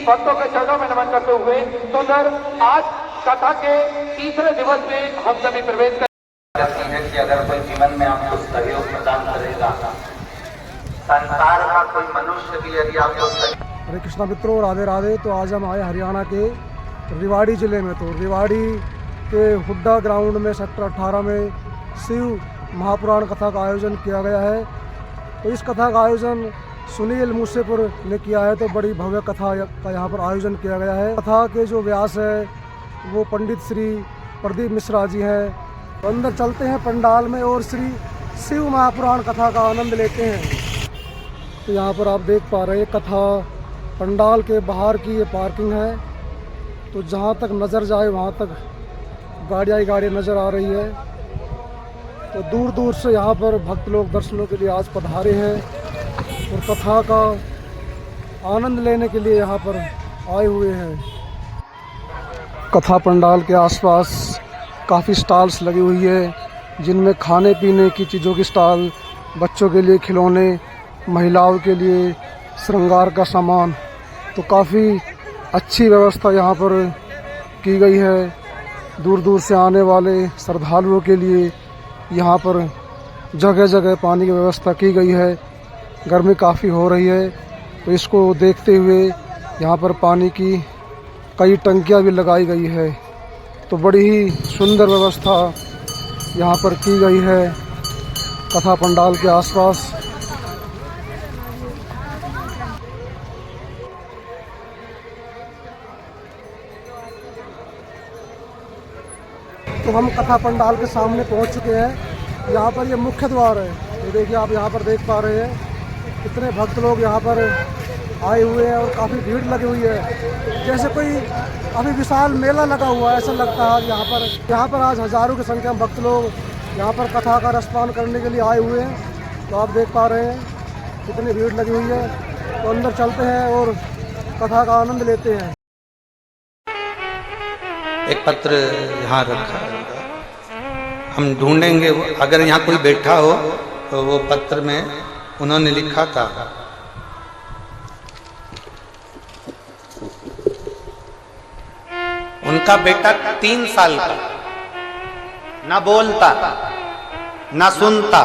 भक्तों के चरणों में नमन करते हुए तो सर आज कथा के तीसरे दिवस में हम सभी प्रवेश है कि अगर कोई जीवन में आपको सहयोग प्रदान करेगा, संसार का कोई मनुष्य भी यदि आपको हरे कृष्णा मित्रों, राधे राधे। तो आज हम आए हरियाणा के रेवाड़ी ज़िले में। तो रेवाड़ी के हुड्डा ग्राउंड में सेक्टर 18 में शिव महापुराण कथा का आयोजन किया गया है। तो इस कथा का आयोजन सुनील मूसेपुर ने किया है। तो बड़ी भव्य कथा का यहाँ पर आयोजन किया गया है। कथा के जो व्यास है वो पंडित श्री प्रदीप मिश्रा जी हैं। तो अंदर चलते हैं पंडाल में और श्री शिव महापुराण कथा का आनंद लेते हैं। तो यहाँ पर आप देख पा रहे हैं कथा पंडाल के बाहर की ये पार्किंग है। तो जहाँ तक नज़र जाए वहाँ तक गाड़ियाँ ही गाड़ियाँ नज़र आ रही है। तो दूर दूर से यहाँ पर भक्त लोग दर्शनों के लिए आज पधारे हैं और कथा का आनंद लेने के लिए यहाँ पर आए हुए हैं। कथा पंडाल के आसपास काफ़ी स्टॉल्स लगी हुई है, जिनमें खाने पीने की चीज़ों की स्टॉल, बच्चों के लिए खिलौने, महिलाओं के लिए श्रृंगार का सामान। तो काफ़ी अच्छी व्यवस्था यहाँ पर की गई है। दूर दूर से आने वाले श्रद्धालुओं के लिए यहाँ पर जगह जगह पानी की व्यवस्था की गई है। गर्मी काफ़ी हो रही है तो इसको देखते हुए यहाँ पर पानी की कई टंकियाँ भी लगाई गई है। तो बड़ी ही सुंदर व्यवस्था यहाँ पर की गई है कथा पंडाल के आसपास। तो हम कथा पंडाल के सामने पहुँच चुके हैं। यहाँ पर ये मुख्य द्वार है। ये देखिए, आप यहाँ पर देख पा रहे हैं कितने भक्त लोग यहाँ पर आए हुए हैं और काफ़ी भीड़ लगी हुई है। जैसे कोई अभी विशाल मेला लगा हुआ है ऐसा लगता है। यहाँ पर आज हज़ारों की संख्या में भक्त लोग यहाँ पर कथा का रसपान करने के लिए आए हुए हैं। तो आप देख पा रहे हैं कितनी भीड़ लगी हुई है। तो अंदर चलते हैं और कथा का आनंद लेते हैं। एक पत्र यहाँ रखा है, हम ढूंढेंगे। अगर यहाँ कोई बैठा हो तो वो पत्र में उन्होंने लिखा था, उनका बेटा 3 साल का, ना बोलता ना सुनता,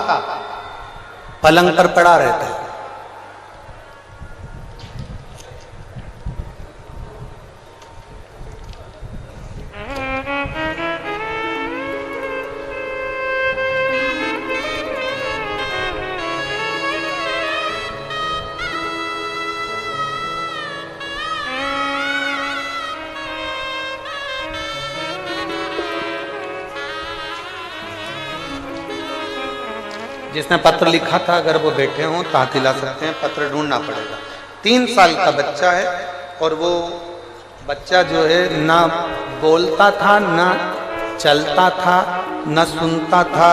पलंग पर पड़ा रहता है। जिसने पत्र लिखा था अगर वो बैठे हों तो हाथ हिला सकते हैं। पत्र ढूंढना पड़ेगा। 3 साल का बच्चा है और वो बच्चा जो है ना बोलता था, ना चलता था, ना सुनता था,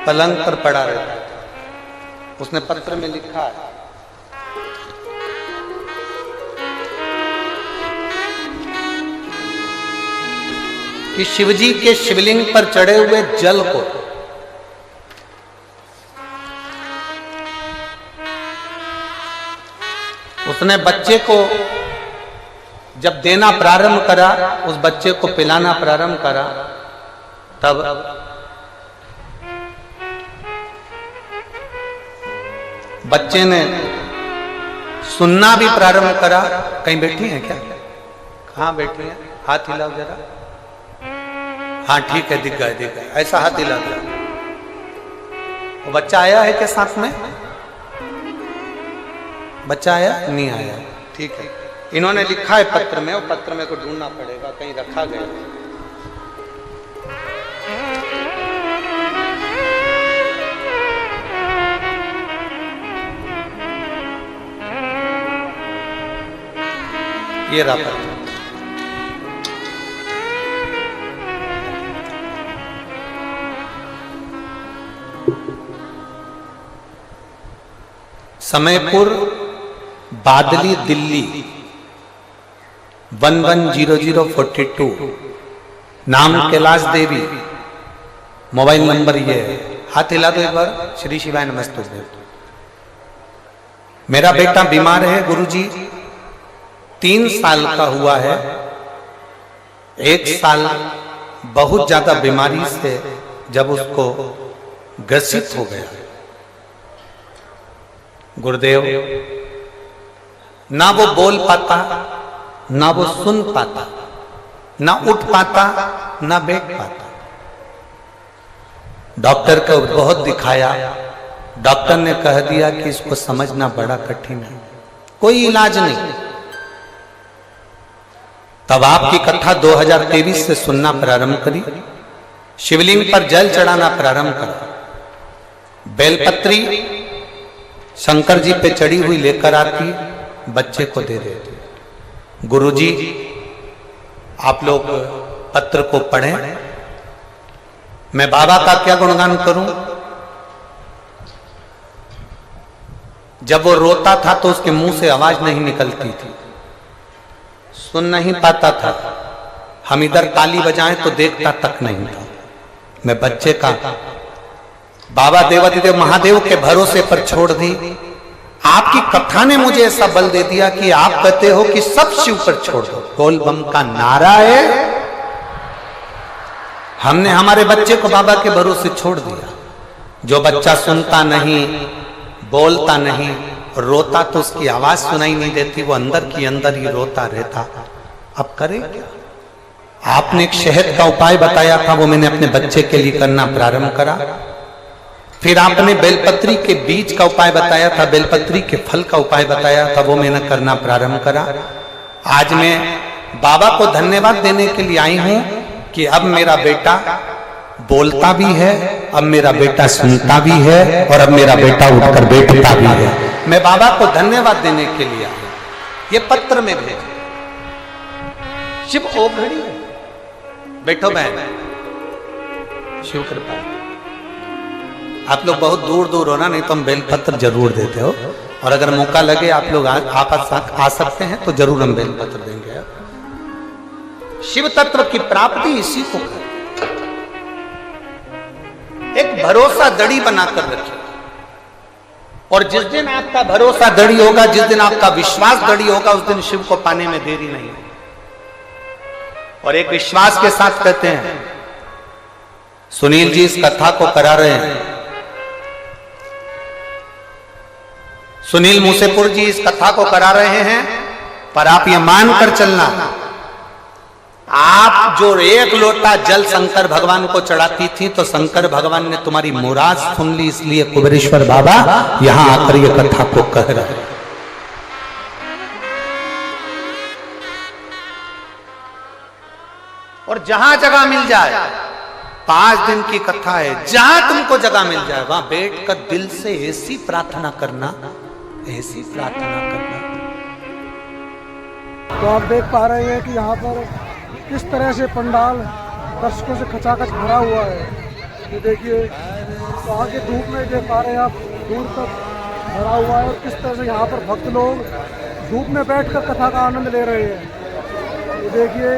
पलंग पर पड़ा रहता था। उसने पत्र में लिखा है, कि शिवजी के शिवलिंग पर चढ़े हुए जल को उसने बच्चे को जब देना प्रारंभ करा, उस बच्चे को पिलाना प्रारंभ करा, तब बच्चे ने सुनना भी प्रारंभ करा। कहीं बैठी हैं क्या? कहाँ बैठी हैं? हाथ हिलाओ जरा। हाँ ठीक है, दिख गए। ऐसा हाथ हिला दो। वो बच्चा आया है क्या साथ में? बच्चा आया? नहीं आया। ठीक है, इन्होंने लिखा है पत्र में, वो पत्र में को ढूंढना पड़ेगा, कहीं रखा गया। ये रहा पत्र। समयपुर, बादली, दिल्ली 110042। नाम कैलाश देवी, मोबाइल नंबर ये है। हाथ हिला दो एक बार। श्री शिवाय नमस्तुभ्यं। मेरा बेटा बीमार है गुरुजी, 3 साल का हुआ है, 1 साल बहुत ज्यादा बीमारी से जब उसको ग्रसित हो गया, गुरुदेव ना वो बोल पाता, ना वो सुन पाता, ना उठ पाता, ना बैठ पाता। डॉक्टर को बहुत दिखाया, डॉक्टर ने कह दिया कि इसको समझना बड़ा कठिन है, कोई इलाज नहीं। तब आपकी कथा 2023 से सुनना प्रारंभ करी, शिवलिंग पर जल चढ़ाना प्रारंभ करा, बेलपत्री शंकर जी पे चढ़ी हुई लेकर आती, बच्चे को दे देती। गुरुजी आप लोग पत्र को पढ़ें, मैं बाबा का क्या गुणगान करूं। जब वो रोता था तो उसके मुंह से आवाज नहीं निकलती थी, सुन नहीं पाता था, हम इधर ताली बजाएं तो देखता तक नहीं था। मैं बच्चे का बाबा देवादिदेव महादेव के भरोसे पर छोड़ दी। आपकी कथा ने मुझे ऐसा बल दे दिया कि आप कहते हो कि सब शिव पर छोड़ दो, बोल बम का नारा है। हमने हमारे बच्चे को बाबा के भरोसे छोड़ दिया। जो बच्चा सुनता नहीं, बोलता नहीं, रोता तो उसकी आवाज सुनाई नहीं देती, वो अंदर की अंदर ही रोता रहता। अब करे क्या? आपने एक शहद का उपाय बताया था, वो मैंने अपने बच्चे के लिए करना प्रारंभ करा। फिर आपने बेलपत्री के बीज का उपाय बताया था, बेलपत्री के फल का उपाय बताया था, वो मैंने करना प्रारंभ करा। आज मैं बाबा को धन्यवाद देने के लिए आई हूं कि अब मेरा बेटा बोलता भी है, अब मेरा बेटा सुनता भी है, और अब मेरा बेटा उठकर बैठता भी है। मैं बाबा को धन्यवाद देने के लिए आया। ये पत्र में भेजा, शिव ओघड़ी है। बैठो बहन, शिव कृपा। आप लोग बहुत दूर दूर हो ना, नहीं तो हम बेलपत्र जरूर देते हो, और अगर मौका लगे आप लोग आ सकते हैं तो जरूर हम बेलपत्र देंगे। शिव तत्व की प्राप्ति इसी को कर, एक भरोसा दड़ी बनाकर रखिए, और जिस दिन आपका भरोसा दड़ी होगा, जिस दिन आपका विश्वास दड़ी होगा, उस दिन शिव को पाने में देरी नहीं है। और एक विश्वास के साथ कहते हैं, सुनील जी इस कथा को करा रहे हैं, सुनील मूसेपुर जी इस कथा को करा रहे हैं, पर आप ये मानकर चलना, आप जो 1 लोटा जल शंकर भगवान को चढ़ाती थी, तो शंकर भगवान ने तुम्हारी मुराद सुन ली, इसलिए कुबेरेश्वर बाबा यहां आकर ये कथा को कह रहे हैं। और जहां जगह मिल जाए, 5 दिन की कथा है, जहां तुमको जगह मिल जाए वहां बैठकर दिल से ऐसी प्रार्थना करना, ऐसी प्रार्थना करना। तो आप देख पा रहे हैं कि यहाँ पर किस तरह से पंडाल दर्शकों से खचाखच भरा हुआ है। ये देखिए, तो आगे धूप में देख पा रहे हैं आप, दूर तक भरा हुआ है, और किस तरह से यहाँ पर भक्त लोग धूप में बैठकर कथा का आनंद ले रहे हैं। ये देखिए,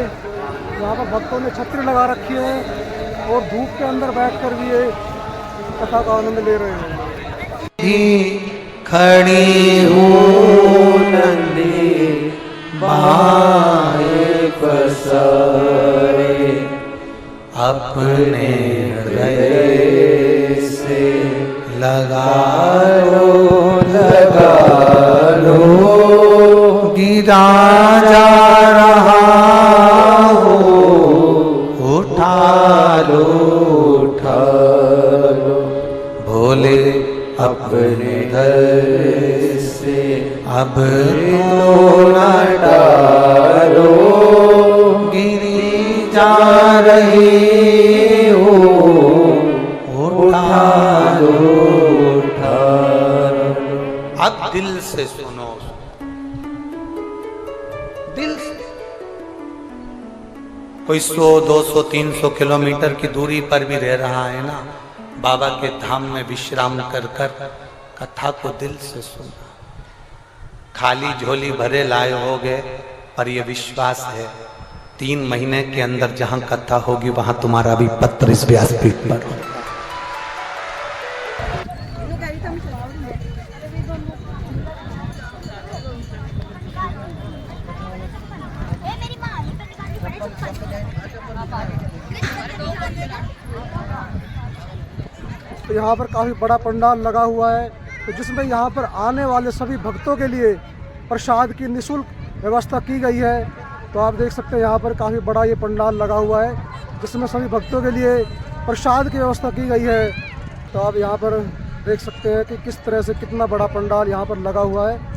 यहाँ पर भक्तों ने छतरी लगा रखी है, और धूप के अंदर बैठकर भी ये कथा का आनंद ले रहे हैं। खड़ी हूँ नंदी बाएं पसारे, अपने हृदय से लगा लो, गिरा जा रहा हो, उठा लो, भोले अपने घर से अब तो न डालो, गिरी जा रही हो, उठा लो। अब दिल से सुनो, दिल से। कोई 100, 200, 300 किलोमीटर की दूरी पर भी रह रहा है ना, बाबा के धाम में विश्राम कर कर कथा को दिल से सुना। खाली झोली भरे लाए होगे, पर यह विश्वास है 3 महीने के अंदर जहां कथा होगी वहां तुम्हारा भी पत्र इस व्यासपीठ पर होगा। तो यहाँ पर काफ़ी बड़ा पंडाल लगा हुआ है, तो जिसमें यहाँ पर आने वाले सभी भक्तों के लिए प्रसाद की निःशुल्क व्यवस्था की गई है। तो आप देख सकते हैं यहाँ पर काफ़ी बड़ा ये पंडाल लगा हुआ है, जिसमें सभी भक्तों के लिए प्रसाद की व्यवस्था की गई है। तो आप यहाँ पर देख सकते हैं कि किस तरह से कितना बड़ा पंडाल यहाँ पर लगा हुआ है।